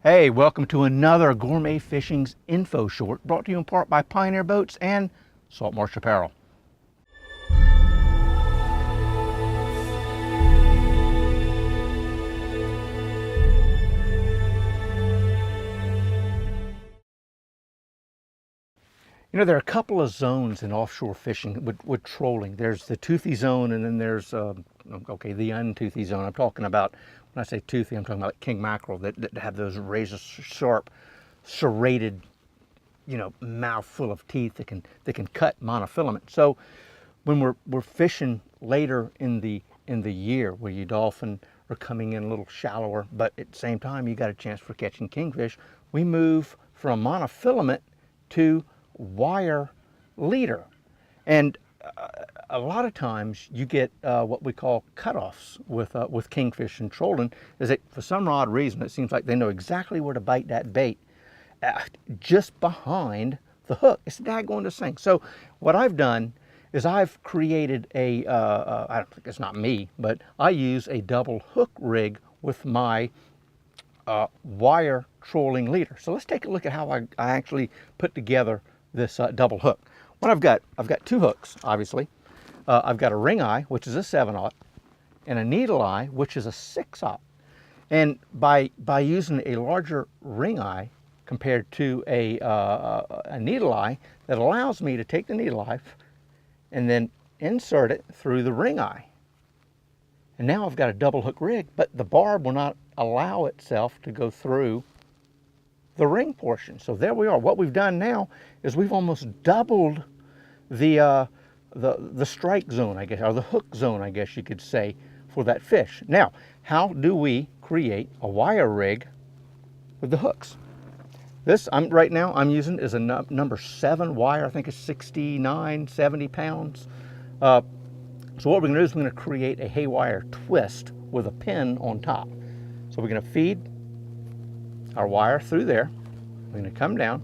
Hey, welcome to another Gourmet Fishing's info short brought to you in part by Pioneer Boats and Saltmarsh Apparel. You know, there are a couple of zones in offshore fishing with trolling. There's the toothy zone, and then there's, the untoothy zone. I'm talking about, when I say toothy, I'm talking about like king mackerel that have those razor sharp, serrated, mouth full of teeth that can cut monofilament. So when we're fishing later in the year, where you dolphin are coming in a little shallower, but at the same time you got a chance for catching kingfish, we move from monofilament to wire leader. And a lot of times you get what we call cutoffs with kingfish and trolling. Is that for some odd reason it seems like they know exactly where to bite that bait, just behind the hook. It's daggone this thing. So what I've done is I've created a I don't think it's not me, but I use a double hook rig with my wire trolling leader. So let's take a look at how I actually put together this double hook. What I've got two hooks, obviously. I've got a ring eye, which is a 7/0, and a needle eye, which is a 6/0. And by using a larger ring eye compared to a needle eye, that allows me to take the needle eye and then insert it through the ring eye. And now I've got a double hook rig, but the barb will not allow itself to go through the ring portion. So there we are. What we've done now is we've almost doubled the strike zone, I guess, or the hook zone, I guess you could say, for that fish. Now, how do we create a wire rig with the hooks? This right now I'm using is a number 7 wire. I think it's 69, 70 pounds. So what we're going to do is we're going to create a haywire twist with a pin on top. So we're going to feed our wire through there. We're going to come down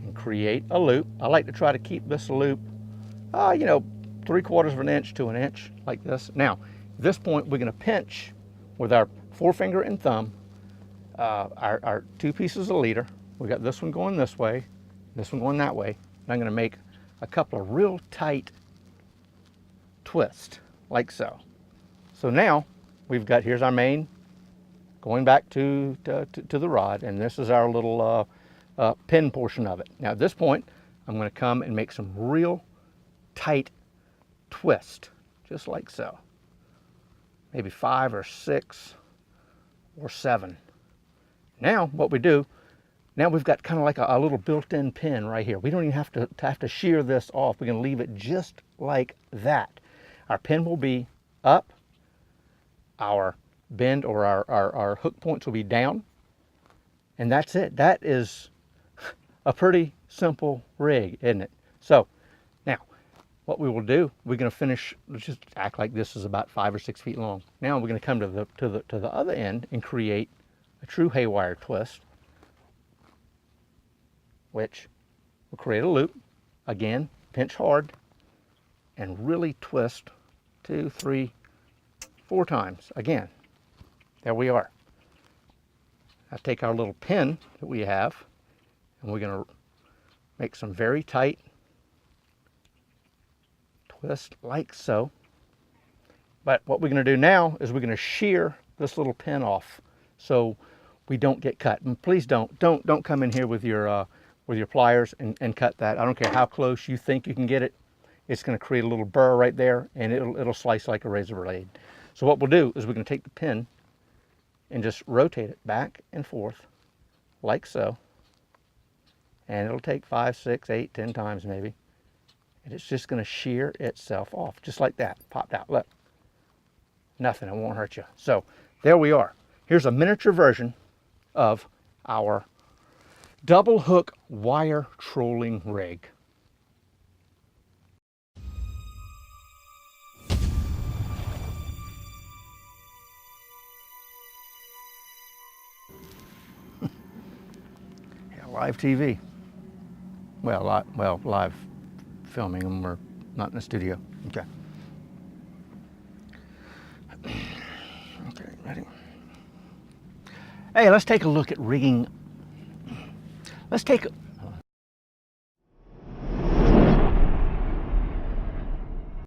and create a loop. I like to try to keep this loop, 3/4 of an inch to an inch, like this. Now, at this point, we're going to pinch with our forefinger and thumb our two pieces of leader. We got this one going this way, this one going that way. And I'm going to make a couple of real tight twists, like so. So now we've got, here's our main going back to the rod, and this is our little pin portion of it. Now at this point, I'm going to come and make some real tight twist, just like so. Maybe 5 or 6 or 7. Now what we do, now we've got kind of like a little built-in pin right here. We don't even have to shear this off. We're going to leave it just like that. Our pin will be up, our bend or our hook points will be down, and that's it. That is a pretty simple rig, isn't it? So now what we will do, we're going to finish, let's just act like this is about 5 or 6 feet long. Now we're going to come to the other end and create a true haywire twist, which will create a loop. Again, pinch hard and really twist 2, 3, 4 times. Again, there we are. Now take our little pin that we have, and we're going to make some very tight twist like so. But what we're going to do now is we're going to shear this little pin off so we don't get cut. And please don't come in here with your pliers and cut that. I don't care how close you think you can get it. It's going to create a little burr right there, and it'll slice like a razor blade. So what we'll do is we're going to take the pin and just rotate it back and forth like so. And it'll take 5, 6, 8, 10 times maybe. And it's just going to shear itself off, just like that. Popped out. Look. Nothing. It won't hurt you. So there we are. Here's a miniature version of our double hook wire trolling rig. Live TV. Well, live filming, and we're not in the studio. Okay. Okay, ready? Hey, let's take a look at rigging. Let's take